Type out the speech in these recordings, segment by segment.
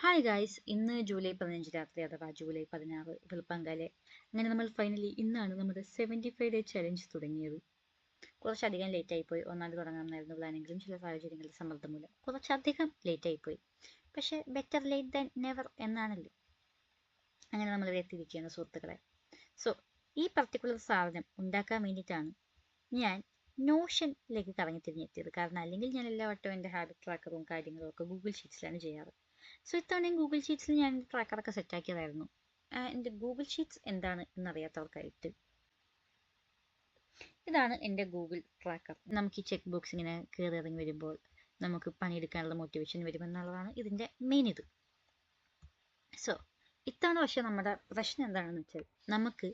Hi guys, ഇന്ന് July 15 രാത്രി അഥവാ ജൂലൈ 16 വെളുപ്പാങ്കാലെ. അങ്ങനെ നമ്മൾ ഫൈനലി ഇന്നാണ് നമ്മുടെ 75 ഡേ ചലഞ്ച് തുടങ്ങിയത്. കുറച്ചധികം ലേറ്റ് ആയിപ്പോയി. ഒന്നാമത് തുടങ്ങണമെന്നായിരുന്നു പ്ലാനെങ്കിലും ചില സാഹചര്യങ്ങളുടെ സമ്മർദ്ദം മൂലം കുറച്ചധികം ലേറ്റ് ആയിപ്പോയി. പക്ഷേ ബെറ്റർ ലേറ്റ് ദാൻ നെവർ എന്നാണല്ലോ. അങ്ങനെ നമ്മൾ എത്തിയിരിക്കുകയാണ് സുഹൃത്തുക്കളെ. സോ ഈ പർട്ടിക്കുലർ സാധനം ഉണ്ടാക്കാൻ വേണ്ടിയിട്ടാണ് ഞാൻ നോഷനിലേക്ക് കറങ്ങി തിരിഞ്ഞെത്തിയത്. കാരണം അല്ലെങ്കിൽ ഞാൻ എല്ലാ വട്ടവും എൻ്റെ ഹാബിറ്റ് ട്രാക്കറും കാര്യങ്ങളും ഒക്കെ ഗൂഗിൾ ഷീറ്റ്സിലാണ് ചെയ്യാറ്. സോ ഇത്തവണയും ഗൂഗിൾ ഷീറ്റ്സിൽ ഞാൻ ട്രാക്കറൊക്കെ സെറ്റാക്കിയതായിരുന്നു. എൻ്റെ ഗൂഗിൾ ഷീറ്റ്സ് എന്താണ് എന്നറിയാത്തവർക്കായിട്ട് ഇതാണ് എൻ്റെ ഗൂഗിൾ ട്രാക്കർ. നമുക്ക് ഈ ചെക്ക് ബോക്സ് ഇങ്ങനെ കയറി ഇറങ്ങി വരുമ്പോൾ നമുക്ക് പണിയെടുക്കാനുള്ള മോട്ടിവേഷൻ വരുമെന്നുള്ളതാണ് ഇതിൻ്റെ മെയിൻ ഇത്. സോ ഇത്തവണ പക്ഷേ നമ്മുടെ പ്രശ്നം എന്താണെന്ന് വെച്ചാൽ നമുക്ക്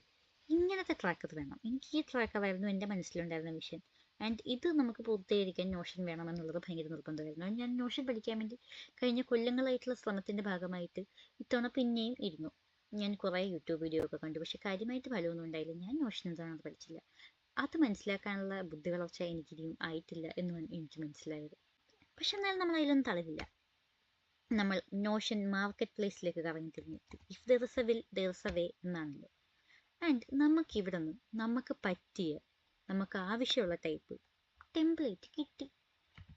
ഇങ്ങനത്തെ ട്രാക്കർ വേണം. എനിക്ക് ഈ ട്രാക്കറായിരുന്നു എൻ്റെ മനസ്സിലുണ്ടായിരുന്ന വിഷൻ. ആൻഡ് ഇത് നമുക്ക് പൂർത്തീകരിക്കാൻ നോഷൻ വേണമെന്നുള്ളത് ഭയങ്കര നിർബന്ധമായിരുന്നു. ഞാൻ നോഷൻ പഠിക്കാൻ വേണ്ടി കഴിഞ്ഞ കൊല്ലങ്ങളായിട്ടുള്ള ശ്രമത്തിൻ്റെ ഭാഗമായിട്ട് ഇത്തവണ പിന്നെയും ഇരുന്നു. ഞാൻ കുറേ യൂട്യൂബ് വീഡിയോ ഒക്കെ കണ്ടു. പക്ഷെ കാര്യമായിട്ട് ഫലമൊന്നും ഉണ്ടായില്ല. ഞാൻ നോഷൻ എന്താണെന്ന് പഠിച്ചില്ല. അത് മനസ്സിലാക്കാനുള്ള ബുദ്ധി വളർച്ച എനിക്കിനിയും ആയിട്ടില്ല എന്ന് എനിക്ക് മനസ്സിലായത്. പക്ഷെ എന്നാലും നമ്മൾ അതിലൊന്നും തളരില്ല. നമ്മൾ നോഷൻ മാർക്കറ്റ് പ്ലേസിലേക്ക് കറങ്ങി തിരിഞ്ഞെത്തി. If there is a will there is a way എന്നാണല്ലോ. ആൻഡ് നമുക്കിവിടെ നിന്ന് നമുക്ക് പറ്റിയ നമുക്ക് ആവശ്യമുള്ള ടൈപ്പ് ടെംപ്ലേറ്റ് കിട്ടി.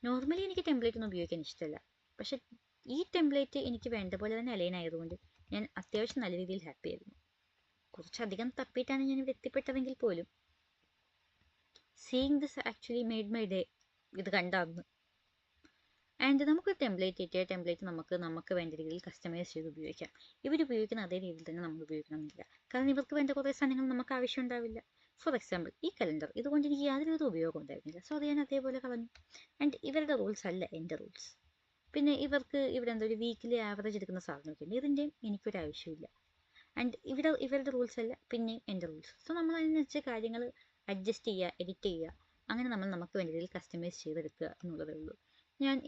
നോർമലി എനിക്ക് ടെംപ്ലേറ്റ് ഒന്നും ഉപയോഗിക്കാൻ ഇഷ്ടമല്ല. പക്ഷെ ഈ ടെംപ്ലേറ്റ് എനിക്ക് വേണ്ട പോലെ തന്നെ അലൈൻ ആയതുകൊണ്ട് ഞാൻ അത്യാവശ്യം നല്ല രീതിയിൽ ഹാപ്പി ആയിരുന്നു. കുറച്ചധികം തപ്പിയിട്ടാണ് ഞാൻ ഇവിടെ എത്തിപ്പെട്ടതെങ്കിൽ പോലും seeing this actually made my day. ഇത് കണ്ടാന്ന്. ആൻഡ് നമുക്ക് ടെംപ്ലേറ്റ് കിട്ടിയ ടെംപ്ലേറ്റ് നമുക്ക് വേണ്ട രീതിയിൽ കസ്റ്റമൈസ് ചെയ്ത് ഉപയോഗിക്കാം. ഇവരുപയോഗിക്കുന്ന അതേ രീതിയിൽ തന്നെ നമ്മൾ ഉപയോഗിക്കണമെന്നില്ല. കാരണം ഇവർക്ക് വേണ്ട കുറേ സാധനങ്ങൾ നമുക്ക് ആവശ്യം ഉണ്ടാവില്ല. ഫോർ എക്സാമ്പിൾ ഈ കലണ്ടർ, ഇതുകൊണ്ട് എനിക്ക് യാതൊരുവിധ ഉപയോഗം ഉണ്ടായിരുന്നില്ല. സോ അത് ഞാൻ അതേപോലെ കളഞ്ഞു. ആൻഡ് ഇവരുടെ റൂൾസ് അല്ല എൻ്റെ റൂൾസ്. പിന്നെ ഇവർക്ക് ഇവിടെ എന്താ ഒരു വീക്കിലി ആവറേജ് എടുക്കുന്ന സാധനമൊക്കെ ഉണ്ട്. ഇതിൻ്റെയും എനിക്കൊരു ആവശ്യമില്ല. ആൻഡ് ഇവരുടെ റൂൾസ് അല്ല പിന്നെയും എൻ്റെ റൂൾസ്. സോ നമ്മൾ അതിനനുസരിച്ച് കാര്യങ്ങൾ അഡ്ജസ്റ്റ് ചെയ്യുക, എഡിറ്റ് ചെയ്യുക. അങ്ങനെ നമ്മൾ നമുക്ക് വേണ്ട രീതിയിൽ കസ്റ്റമൈസ് ചെയ്തെടുക്കുക എന്നുള്ളതേ ഉള്ളൂ.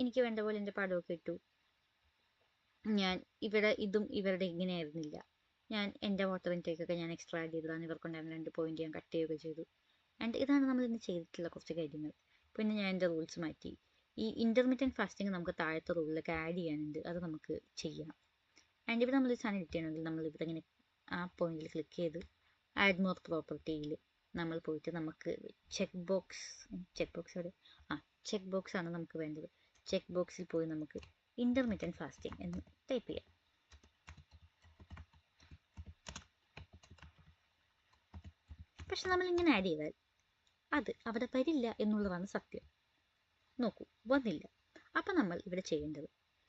എനിക്ക് വേണ്ട പോലെ എൻ്റെ പടമൊക്കെ ഇട്ടു. ഞാൻ ഇതും ഇവരുടെ ഇങ്ങനെ ആയിരുന്നില്ല. ഞാൻ എൻ്റെ വാട്ടർ ഇൻടേക്കൊക്കെ ഞാൻ എക്സ്ട്രാ ആഡ് ചെയ്തതാണ്. ഇവർക്കുണ്ടായിരുന്ന 2 പോയിന്റ് ഞാൻ കട്ട് ചെയ്യുകയൊക്കെ ചെയ്തു. ആൻഡ് ഇതാണ് നമ്മൾ ഇന്ന് ചെയ്തിട്ടുള്ള കുറച്ച് കാര്യങ്ങൾ. പിന്നെ ഞാൻ എൻ്റെ റൂൾസ് മാറ്റി. ഈ ഇൻ്റർമീഡിയറ്റ് ഫാസ്റ്റിംഗ് നമുക്ക് താഴത്തെ റൂളിലൊക്കെ ആഡ് ചെയ്യാനുണ്ട്. അത് നമുക്ക് ചെയ്യാം. ആൻഡ് ഇവിടെ നമ്മൾ സാധനം എഡിറ്റ് ചെയ്യണമെങ്കിൽ നമ്മൾ ഇവിടെ ഇങ്ങനെ ആ പോയിന്റിൽ ക്ലിക്ക് ചെയ്ത് ആഡ് മോർ പ്രോപ്പർട്ടിയിൽ നമ്മൾ പോയിട്ട് നമുക്ക് ചെക്ക് ബോക്സ് ആണ് നമുക്ക് വേണ്ടത്. ചെക്ക് ബോക്സിൽ പോയി നമുക്ക് ഇൻ്റർമീഡിയറ്റ് ഫാസ്റ്റിംഗ് എന്ന് ടൈപ്പ് ചെയ്യാം. പക്ഷെ നമ്മളിങ്ങനെ ആഡ് ചെയ്താൽ അത് അവിടെ വരില്ല എന്നുള്ളതാണ് സത്യം. നോക്കൂ, വന്നില്ല. അപ്പം നമ്മൾ ഇവിടെ ചെയ്യേണ്ടത്,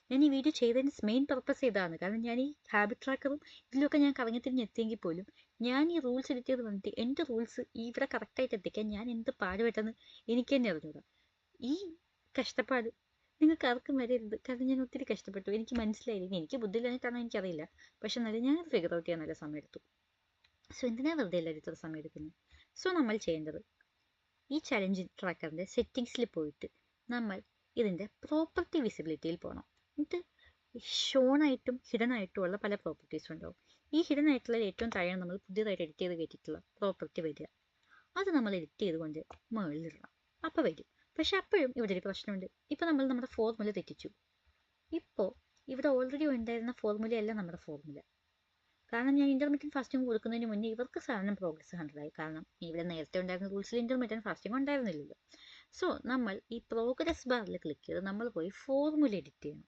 ഞാൻ ഈ വീഡിയോ ചെയ്തതിൻ്റെ മെയിൻ പർപ്പസ് ഇതാണ്. കാരണം ഞാൻ ഈ ഹാബിറ്റ് ട്രാക്കറും ഇതിലൊക്കെ ഞാൻ കറങ്ങിത്തിരിഞ്ഞ് എത്തിയെങ്കിൽ പോലും ഞാൻ ഈ റൂൾസ് എഡിറ്റ് ചെയ്ത് വന്നിട്ട് എൻ്റെ റൂൾസ് ഇവിടെ കറക്റ്റായിട്ട് എത്തിക്കാൻ ഞാൻ എന്ത് പാടുപെട്ടെന്ന് എനിക്ക് തന്നെ അറിഞ്ഞൂടാ. ഈ കഷ്ടപ്പാട് നിങ്ങൾക്ക് ആർക്കും വരരുത്. കാരണം ഞാൻ ഒത്തിരി കഷ്ടപ്പെട്ടു. എനിക്ക് മനസ്സിലായില്ല. എനിക്ക് ബുദ്ധിയില്ലാഞ്ഞിട്ടാണോ എനിക്കറിയില്ല. പക്ഷെ എന്നാലും ഞാൻ ഫിഗർ ഔട്ട് ചെയ്യാൻ നല്ല സമയം എടുത്തു. സോ എന്തിനാ വെറുതെ എല്ലാവരും ഇത്ര സമയം എടുക്കുന്നത്? സോ നമ്മൾ ചെയ്യേണ്ടത് ഈ ചലഞ്ച് ട്രാക്കറിൻ്റെ സെറ്റിങ്സിൽ പോയിട്ട് നമ്മൾ ഇതിൻ്റെ പ്രോപ്പർട്ടി വിസിബിലിറ്റിയിൽ പോകണം. എന്നിട്ട് ഷോണായിട്ടും ഹിഡൻ ആയിട്ടും ഉള്ള പല പ്രോപ്പർട്ടീസും ഉണ്ടാവും. ഈ ഹിഡൻ ആയിട്ടുള്ള ഏറ്റവും താഴെയാണ് നമ്മൾ പുതിയതായിട്ട് എഡിറ്റ് ചെയ്ത് കയറ്റിയിട്ടുള്ള പ്രോപ്പർട്ടി വരിക. അത് നമ്മൾ എഡിറ്റ് ചെയ്തുകൊണ്ട് മുകളിലിടണം. അപ്പോൾ വരും. പക്ഷെ അപ്പോഴും ഇവിടെ ഒരു പ്രശ്നമുണ്ട്. ഇപ്പോൾ നമ്മൾ നമ്മുടെ ഫോർമുല തെറ്റിച്ചു. ഇപ്പോൾ ഇവിടെ ഓൾറെഡി ഉണ്ടായിരുന്ന ഫോർമുലയല്ല നമ്മുടെ ഫോർമുല. കാരണം ഞാൻ ഇൻ്റർമീഡിയറ്റ് ഫാസ്റ്റിംഗ് കൊടുക്കുന്നതിന് മുന്നേ ഇവർക്ക് സാധനം പ്രോഗ്രസ് 100 ആയി. കാരണം ഇവിടെ നേരത്തെ ഉണ്ടായിരുന്ന റൂൾസിൽ ഇൻ്റർമീഡിയറ്റ് ഫാസ്റ്റിംഗ് ഉണ്ടായിരുന്നില്ലല്ലോ. സോ നമ്മൾ ഈ പ്രോഗ്രസ് ബാറിൽ ക്ലിക്ക് ചെയ്ത് നമ്മൾ പോയി ഫോർമുല എഡിറ്റ് ചെയ്യണം.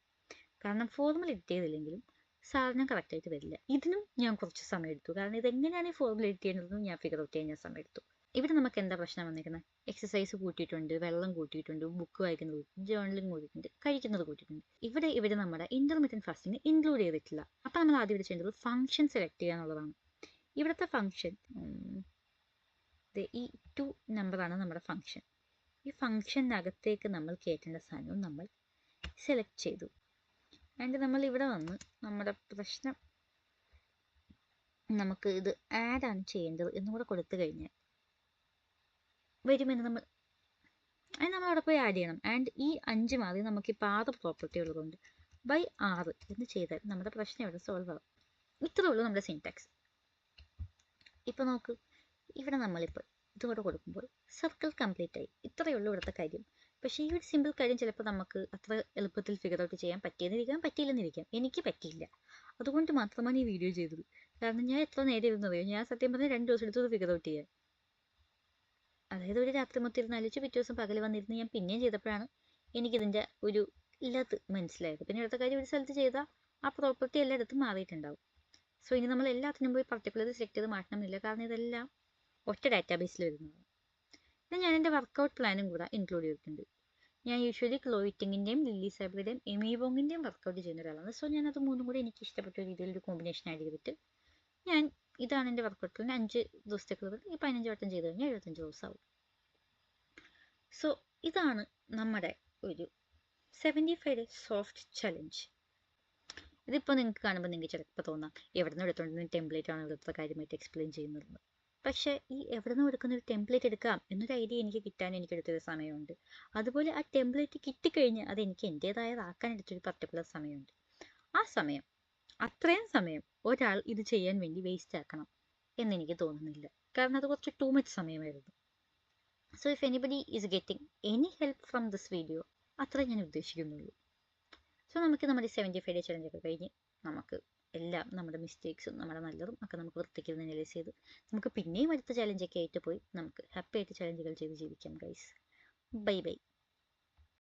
കാരണം ഫോർമുല എഡിറ്റ് ചെയ്തില്ലെങ്കിലും സാധനം കറക്റ്റായിട്ട് വരില്ല. ഇതിനും ഞാൻ കുറച്ച് സമയം എടുത്തു. കാരണം ഇതെങ്ങനെയാണ് ഈ ഫോർമുല എഡിറ്റ് ചെയ്യുന്നതെന്നും ഞാൻ ഫിഗർ ഔട്ട് ചെയ്യാൻ ഞാൻ സമയം എടുത്തു. ഇവിടെ നമുക്ക് എന്താ പ്രശ്നം വന്നിരിക്കുന്നത്? എക്സസൈസ് കൂട്ടിയിട്ടുണ്ട്, വെള്ളം കൂട്ടിയിട്ടുണ്ട്, ബുക്ക് വായിക്കുന്നത് കൂട്ടിയിട്ടുണ്ട്, ജേർണലിംഗ് കൂട്ടിയിട്ടുണ്ട്, കഴിക്കുന്നത് കൂട്ടിയിട്ടുണ്ട്. ഇവിടെ നമ്മുടെ ഇൻ്റർമീഡിയറ്റ് ഫാസ്റ്റിംഗ് ഇൻക്ലൂഡ് ചെയ്തിട്ടില്ല. അപ്പോൾ നമ്മൾ ആദ്യം ഇവിടെ ചെയ്യേണ്ടത് ഫംഗ്ഷൻ സെലക്ട് ചെയ്യുക എന്നുള്ളതാണ്. ഇവിടുത്തെ ഫംഗ്ഷൻ ഈ 2 നമ്പറാണ് നമ്മുടെ ഫംഗ്ഷൻ. ഈ ഫംഗ്ഷനകത്തേക്ക് നമ്മൾ കയറ്റേണ്ട സാധനവും നമ്മൾ സെലക്ട് ചെയ്തു. ആൻഡ് നമ്മൾ ഇവിടെ വന്ന് നമ്മുടെ പ്രശ്നം നമുക്ക് ഇത് ആഡാണ് ചെയ്യേണ്ടത് എന്നും കൂടെ കൊടുത്തു കഴിഞ്ഞാൽ വരുമെന്ന് നമ്മൾ അവിടെ പോയി ആഡ് ചെയ്യണം. ആൻഡ് ഈ 5 മാറി നമുക്കിപ്പോൾ 6 പ്രോപ്പർട്ടി ഉള്ളതുകൊണ്ട് ബൈ 6 എന്ന് ചെയ്താൽ നമ്മുടെ പ്രശ്നം ഇവിടെ സോൾവ് ആവും. ഇത്രേ ഉള്ളൂ നമ്മുടെ സിൻടാക്സ്. ഇപ്പോൾ നോക്ക്, ഇവിടെ നമ്മളിപ്പോൾ ഇതുകൂടെ കൊടുക്കുമ്പോൾ സർക്കിൾ കംപ്ലീറ്റ് ആയി. ഇത്രയേ ഉള്ളൂ ഇവിടുത്തെ കാര്യം. പക്ഷേ ഈ ഒരു സിമ്പിൾ കാര്യം ചിലപ്പോൾ നമുക്ക് അത്ര എളുപ്പത്തിൽ ഫിഗർ ഔട്ട് ചെയ്യാൻ പറ്റിയെന്നിരിക്കാം, പറ്റിയില്ലെന്നിരിക്കാം. എനിക്ക് പറ്റിയില്ല. അതുകൊണ്ട് മാത്രമാണ് ഈ വീഡിയോ ചെയ്തത്. കാരണം ഞാൻ എത്ര നേരം ഇരുന്നറിയോ? ഞാൻ സത്യം പറഞ്ഞാൽ 2 ദിവസം എടുത്തത് ഫിഗർ ഔട്ട് ചെയ്യാൻ. അതായത് ഒരു രാത്രി മൊത്തം ഇരുന്ന് ആലോചിച്ച് പിറ്റേ ദിവസം പകൽ വന്നിരുന്ന് ഞാൻ പിന്നെയും ചെയ്തപ്പോഴാണ് എനിക്കിതിൻ്റെ ഒരു ഇല്ലാത്ത മനസ്സിലായത്. പിന്നെ അടുത്ത കാര്യം ഒരു സ്ഥലത്ത് ചെയ്താൽ ആ പ്രോപ്പർട്ടി എല്ലായിടത്തും മാറിയിട്ടുണ്ടാവും. സോ ഇനി നമ്മൾ എല്ലാത്തിനും പോയി പർട്ടിക്കുലർ സെലക്ട് ചെയ്ത് മാറ്റണമെന്നില്ല. കാരണം ഇതെല്ലാം ഒറ്റ ഡാറ്റാബേസിൽ വരുന്നതാണ്. പിന്നെ ഞാൻ എൻ്റെ വർക്കൗട്ട് പ്ലാനും കൂടെ ഇൻക്ലൂഡ് ചെയ്തിട്ടുണ്ട്. ഞാൻ യൂഷ്വലി ക്ലോയിറ്റിങ്ങിൻ്റെയും ലില്ലി സാബറിയുടെയും എമീബോങ്ങിൻ്റെയും വർക്കൗട്ട് ചെയ്യുന്ന ഒരാളാണ്. സോ ഞാനത് മൂന്നും കൂടെ എനിക്ക് ഇഷ്ടപ്പെട്ട രീതിയിൽ ഒരു കോമ്പിനേഷൻ ആഡ് ചെയ്തിട്ട് ഇതാണ് എൻ്റെ വർക്കൗട്ട് പ്ലാൻ. 5 ദിവസത്തേക്കുള്ളത്. ഈ 15 വട്ടം ചെയ്ത് കഴിഞ്ഞാൽ 75 ദിവസമാവും. സോ ഇതാണ് നമ്മുടെ ഒരു 75 ഡേ സോഫ്റ്റ് ചലഞ്ച്. ഇതിപ്പോൾ നിങ്ങൾക്ക് കാണുമ്പോൾ നിങ്ങൾക്ക് ചിലപ്പോൾ തോന്നാം എവിടെ നിന്ന് എടുത്തുകൊണ്ടിരുന്ന ടെംപ്ലേറ്റ് ആണ് ഇവിടുത്തെ കാര്യമായിട്ട് എക്സ്പ്ലെയിൻ ചെയ്യുന്നത്. പക്ഷേ ഈ എവിടെ നിന്ന് എടുക്കുന്ന ഒരു ടെംപ്ലേറ്റ് എടുക്കാം എന്നൊരു ഐഡിയ എനിക്ക് കിട്ടാൻ എനിക്കെടുത്തൊരു സമയമുണ്ട്. അതുപോലെ ആ ടെംപ്ലേറ്റ് കിട്ടിക്കഴിഞ്ഞ് അത് എനിക്ക് എൻ്റേതായതാക്കാൻ എടുത്തൊരു പർട്ടിക്കുലർ സമയമുണ്ട്. ആ സമയം, അത്രയും സമയം ഒരാൾ ഇത് ചെയ്യാൻ വേണ്ടി വേസ്റ്റ് ആക്കണം എന്നെനിക്ക് തോന്നുന്നില്ല. കാരണം അത് കുറച്ച് ടു മച്ച് സമയമായിരുന്നു. So if anybody is getting any help from this video, അത്രേ ഞാൻ ഉദ്ദേശിക്കുന്നുള്ളൂ. സോ നമുക്ക് നമ്മുടെ 75 ഡേ ചലഞ്ചൊക്കെ കഴിഞ്ഞ് നമുക്ക് എല്ലാം നമ്മുടെ മിസ്റ്റേക്സും നമ്മുടെ നല്ലതും ഒക്കെ നമുക്ക് വൃത്തിക്ക് അനലൈസ് ചെയ്ത് നമുക്ക് പിന്നെയും അടുത്ത ചലഞ്ചൊക്കെ ആയിട്ട് പോയി നമുക്ക് ഹാപ്പി ആയിട്ട് ചലഞ്ചുകൾ ചെയ്ത് ജീവിക്കാം ഗൈസ്. Bye bye.